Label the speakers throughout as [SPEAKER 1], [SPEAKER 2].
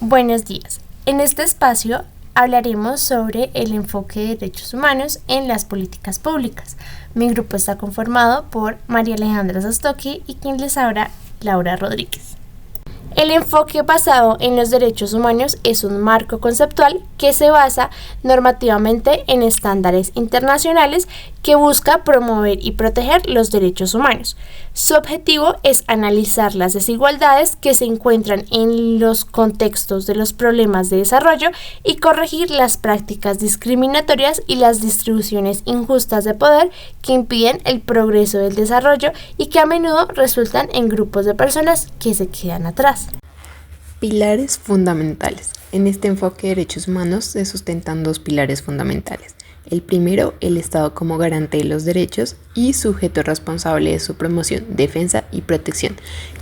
[SPEAKER 1] Buenos días. En este espacio hablaremos sobre el enfoque de derechos humanos en las políticas públicas. Mi grupo está conformado por María Alejandra Sastoqui y quien les habla, Laura Rodríguez. El enfoque basado en los derechos humanos es un marco conceptual que se basa normativamente en estándares internacionales que busca promover y proteger los derechos humanos. Su objetivo es analizar las desigualdades que se encuentran en los contextos de los problemas de desarrollo y corregir las prácticas discriminatorias y las distribuciones injustas de poder que impiden el progreso del desarrollo y que a menudo resultan en grupos de personas que se quedan atrás.
[SPEAKER 2] Pilares fundamentales. En este enfoque de derechos humanos se sustentan dos pilares fundamentales. El primero, el Estado como garante de los derechos y sujeto responsable de su promoción, defensa y protección.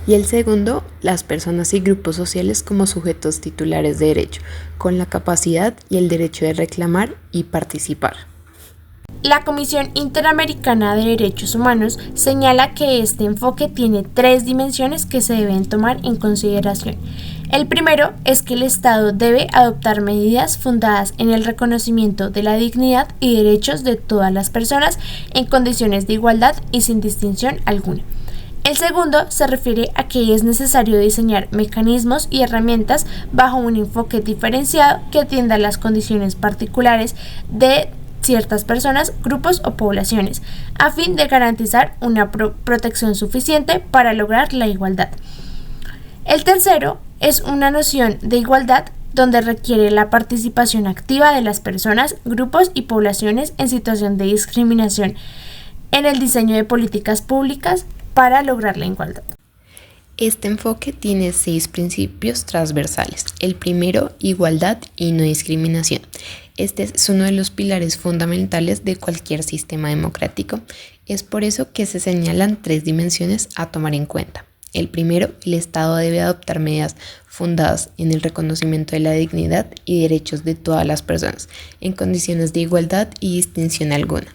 [SPEAKER 2] Y el segundo, las personas y grupos sociales como sujetos titulares de derecho, con la capacidad y el derecho de reclamar y participar.
[SPEAKER 1] La Comisión Interamericana de Derechos Humanos señala que este enfoque tiene tres dimensiones que se deben tomar en consideración. El primero es que el Estado debe adoptar medidas fundadas en el reconocimiento de la dignidad y derechos de todas las personas en condiciones de igualdad y sin distinción alguna. El segundo se refiere a que es necesario diseñar mecanismos y herramientas bajo un enfoque diferenciado que atienda las condiciones particulares de ciertas personas, grupos o poblaciones, a fin de garantizar una protección suficiente para lograr la igualdad. El tercero es una noción de igualdad donde requiere la participación activa de las personas, grupos y poblaciones en situación de discriminación en el diseño de políticas públicas para lograr la igualdad.
[SPEAKER 2] Este enfoque tiene 6 principios transversales. El primero, igualdad y no discriminación. Este es uno de los pilares fundamentales de cualquier sistema democrático. Es por eso que se señalan 3 dimensiones a tomar en cuenta. El primero, el Estado debe adoptar medidas fundadas en el reconocimiento de la dignidad y derechos de todas las personas, en condiciones de igualdad y distinción alguna.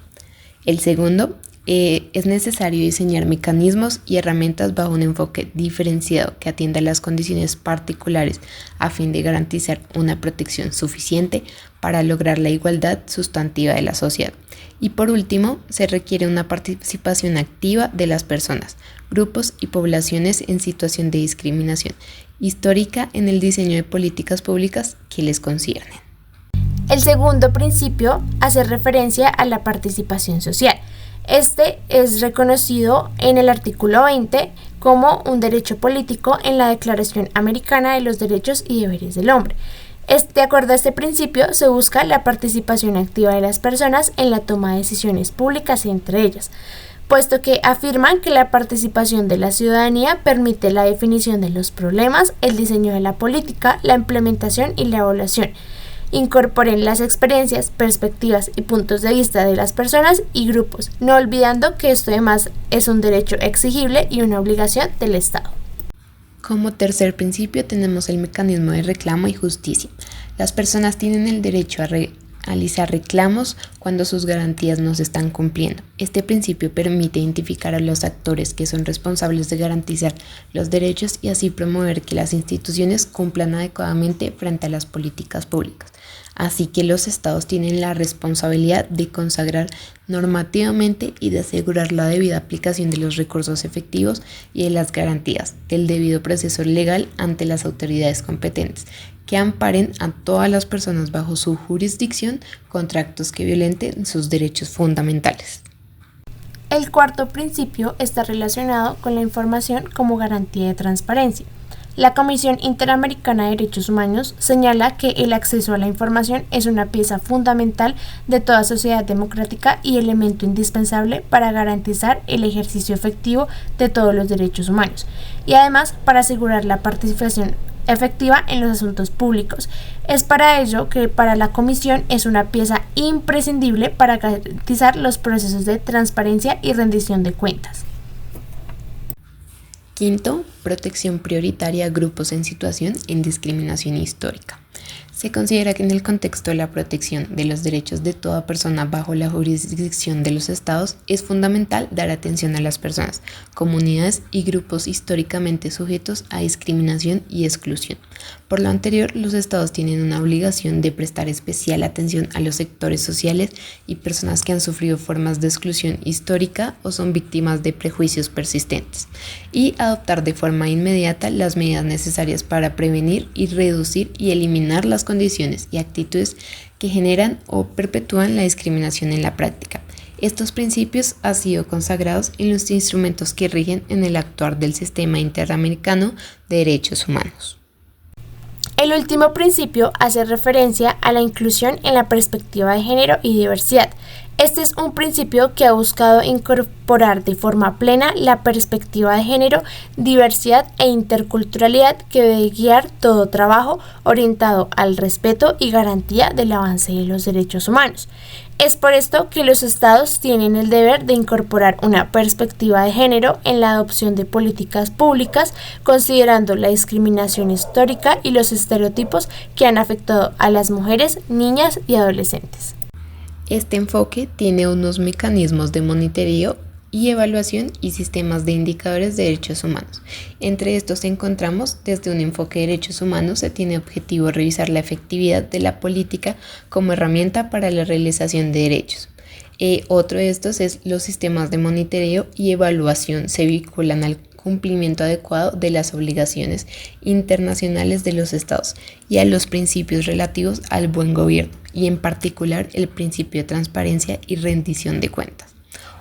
[SPEAKER 2] El segundo, es necesario diseñar mecanismos y herramientas bajo un enfoque diferenciado que atienda las condiciones particulares a fin de garantizar una protección suficiente para lograr la igualdad sustantiva de la sociedad. Y por último, se requiere una participación activa de las personas, grupos y poblaciones en situación de discriminación histórica en el diseño de políticas públicas que les conciernen.
[SPEAKER 1] El segundo principio hace referencia a la participación social. Este es reconocido en el artículo 20 como un derecho político en la Declaración Americana de los Derechos y Deberes del Hombre. De acuerdo a este principio, se busca la participación activa de las personas en la toma de decisiones públicas entre ellas, puesto que afirman que la participación de la ciudadanía permite la definición de los problemas, el diseño de la política, la implementación y la evaluación. Incorporen las experiencias, perspectivas y puntos de vista de las personas y grupos, no olvidando que esto además es un derecho exigible y una obligación del Estado.
[SPEAKER 2] Como tercer principio tenemos el mecanismo de reclamo y justicia. Las personas tienen el derecho a realizar reclamos cuando sus garantías no se están cumpliendo. Este principio permite identificar a los actores que son responsables de garantizar los derechos y así promover que las instituciones cumplan adecuadamente frente a las políticas públicas. Así que los estados tienen la responsabilidad de consagrar normativamente y de asegurar la debida aplicación de los recursos efectivos y de las garantías del debido proceso legal ante las autoridades competentes, que amparen a todas las personas bajo su jurisdicción contra actos que violenten sus derechos fundamentales.
[SPEAKER 1] El cuarto principio está relacionado con la información como garantía de transparencia. La Comisión Interamericana de Derechos Humanos señala que el acceso a la información es una pieza fundamental de toda sociedad democrática y elemento indispensable para garantizar el ejercicio efectivo de todos los derechos humanos y además para asegurar la participación efectiva en los asuntos públicos. Es para ello que para la Comisión es una pieza imprescindible para garantizar los procesos de transparencia y rendición de cuentas.
[SPEAKER 2] Quinto, protección prioritaria a grupos en situación de discriminación histórica. Se considera que en el contexto de la protección de los derechos de toda persona bajo la jurisdicción de los estados es fundamental dar atención a las personas, comunidades y grupos históricamente sujetos a discriminación y exclusión. Por lo anterior, los estados tienen una obligación de prestar especial atención a los sectores sociales y personas que han sufrido formas de exclusión histórica o son víctimas de prejuicios persistentes, y adoptar de forma inmediata las medidas necesarias para prevenir y reducir y eliminar las condiciones y actitudes que generan o perpetúan la discriminación en la práctica. Estos principios han sido consagrados en los instrumentos que rigen en el actuar del Sistema Interamericano de Derechos Humanos.
[SPEAKER 1] El último principio hace referencia a la inclusión en la perspectiva de género y diversidad. Este es un principio que ha buscado incorporar de forma plena la perspectiva de género, diversidad e interculturalidad que debe guiar todo trabajo orientado al respeto y garantía del avance de los derechos humanos. Es por esto que los estados tienen el deber de incorporar una perspectiva de género en la adopción de políticas públicas, considerando la discriminación histórica y los estereotipos que han afectado a las mujeres, niñas y adolescentes.
[SPEAKER 2] Este enfoque tiene unos mecanismos de monitoreo y evaluación y sistemas de indicadores de derechos humanos. Entre estos encontramos, desde un enfoque de derechos humanos, se tiene objetivo revisar la efectividad de la política como herramienta para la realización de derechos. Otro de estos es los sistemas de monitoreo y evaluación se vinculan al cumplimiento adecuado de las obligaciones internacionales de los estados y a los principios relativos al buen gobierno, y en particular el principio de transparencia y rendición de cuentas.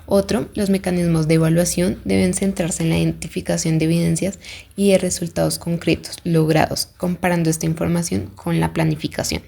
[SPEAKER 2] Otro, los mecanismos de evaluación deben centrarse en la identificación de evidencias y de resultados concretos logrados, comparando esta información con la planificación.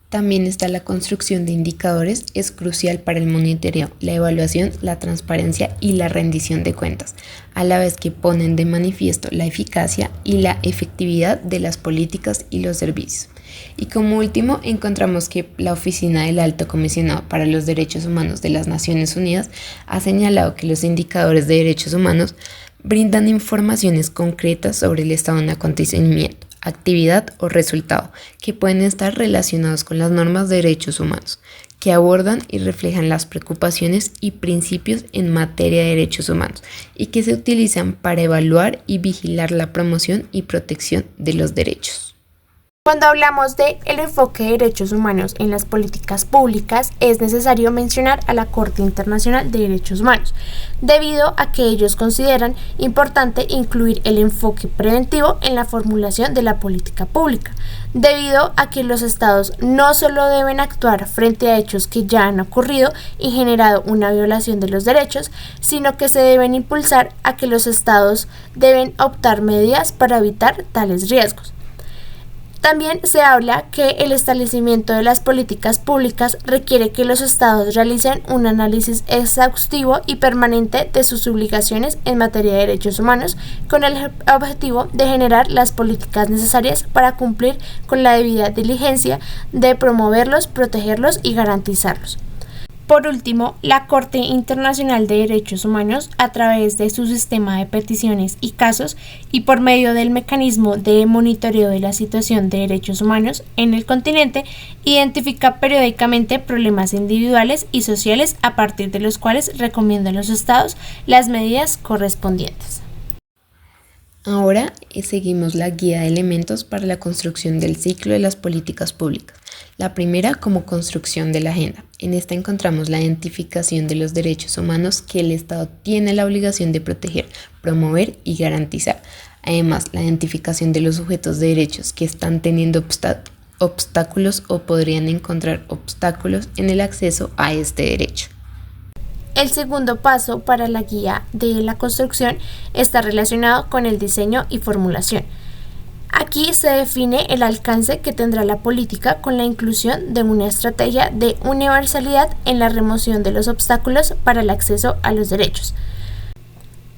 [SPEAKER 2] También está la construcción de indicadores, es crucial para el monitoreo, la evaluación, la transparencia y la rendición de cuentas, a la vez que ponen de manifiesto la eficacia y la efectividad de las políticas y los servicios. Y como último, encontramos que la Oficina del Alto Comisionado para los Derechos Humanos de las Naciones Unidas ha señalado que los indicadores de derechos humanos brindan informaciones concretas sobre el estado de un acontecimiento, actividad o resultado, que pueden estar relacionados con las normas de derechos humanos, que abordan y reflejan las preocupaciones y principios en materia de derechos humanos y que se utilizan para evaluar y vigilar la promoción y protección de los derechos.
[SPEAKER 1] Cuando hablamos de el enfoque de derechos humanos en las políticas públicas, es necesario mencionar a la Corte Internacional de Derechos Humanos, debido a que ellos consideran importante incluir el enfoque preventivo en la formulación de la política pública, debido a que los estados no solo deben actuar frente a hechos que ya han ocurrido y generado una violación de los derechos, sino que se deben impulsar a que los estados deben optar medidas para evitar tales riesgos. También se habla que el establecimiento de las políticas públicas requiere que los estados realicen un análisis exhaustivo y permanente de sus obligaciones en materia de derechos humanos, con el objetivo de generar las políticas necesarias para cumplir con la debida diligencia de promoverlos, protegerlos y garantizarlos. Por último, la Corte Internacional de Derechos Humanos, a través de su sistema de peticiones y casos y por medio del mecanismo de monitoreo de la situación de derechos humanos en el continente, identifica periódicamente problemas individuales y sociales a partir de los cuales recomienda a los estados las medidas correspondientes.
[SPEAKER 2] Ahora seguimos la guía de elementos para la construcción del ciclo de las políticas públicas. La primera, como construcción de la agenda. En esta encontramos la identificación de los derechos humanos que el Estado tiene la obligación de proteger, promover y garantizar. Además, la identificación de los sujetos de derechos que están teniendo obstáculos o podrían encontrar obstáculos en el acceso a este derecho.
[SPEAKER 1] El segundo paso para la guía de la construcción está relacionado con el diseño y formulación. Aquí se define el alcance que tendrá la política con la inclusión de una estrategia de universalidad en la remoción de los obstáculos para el acceso a los derechos.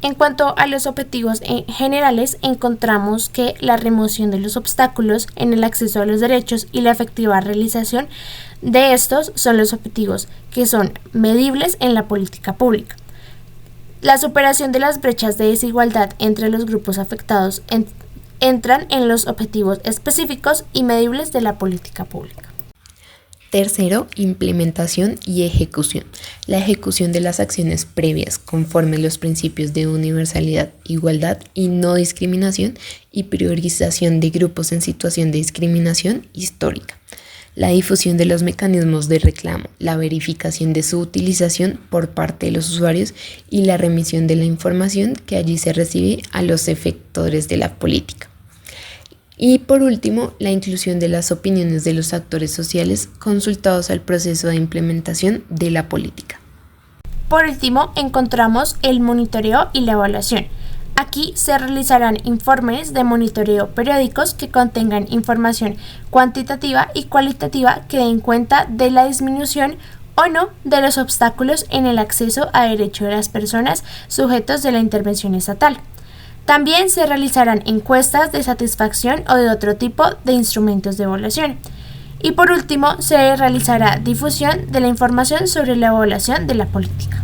[SPEAKER 1] En cuanto a los objetivos generales, encontramos que la remoción de los obstáculos en el acceso a los derechos y la efectiva realización de estos son los objetivos que son medibles en la política pública. La superación de las brechas de desigualdad entre los grupos afectados entran en los objetivos específicos y medibles de la política pública.
[SPEAKER 2] Tercero, implementación y ejecución. La ejecución de las acciones previas conforme a los principios de universalidad, igualdad y no discriminación y priorización de grupos en situación de discriminación histórica. La difusión de los mecanismos de reclamo, la verificación de su utilización por parte de los usuarios y la remisión de la información que allí se recibe a los efectores de la política. Y por último, la inclusión de las opiniones de los actores sociales consultados al proceso de implementación de la política.
[SPEAKER 1] Por último, encontramos el monitoreo y la evaluación. Aquí se realizarán informes de monitoreo periódicos que contengan información cuantitativa y cualitativa que den cuenta de la disminución o no de los obstáculos en el acceso a derechos de las personas sujetos de la intervención estatal. También se realizarán encuestas de satisfacción o de otro tipo de instrumentos de evaluación. Y por último, se realizará difusión de la información sobre la evaluación de la política.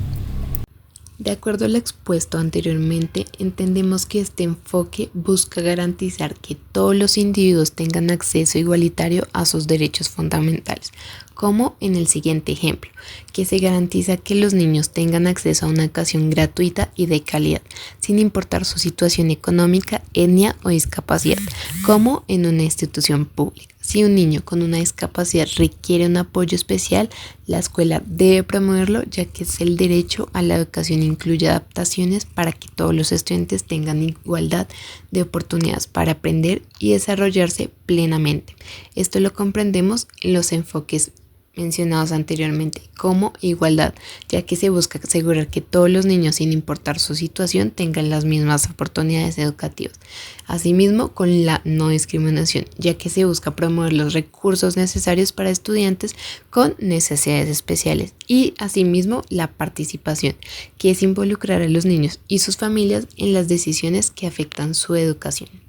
[SPEAKER 2] De acuerdo a lo expuesto anteriormente, entendemos que este enfoque busca garantizar que todos los individuos tengan acceso igualitario a sus derechos fundamentales, como en el siguiente ejemplo, que se garantiza que los niños tengan acceso a una educación gratuita y de calidad, sin importar su situación económica, etnia o discapacidad, como en una institución pública. Si un niño con una discapacidad requiere un apoyo especial, la escuela debe promoverlo, ya que es el derecho a la educación incluye adaptaciones para que todos los estudiantes tengan igualdad de oportunidades para aprender y desarrollarse plenamente. Esto lo comprendemos en los enfoques mencionados anteriormente como igualdad, ya que se busca asegurar que todos los niños, sin importar su situación, tengan las mismas oportunidades educativas. Asimismo, con la no discriminación, ya que se busca promover los recursos necesarios para estudiantes con necesidades especiales, y asimismo la participación, que es involucrar a los niños y sus familias en las decisiones que afectan su educación.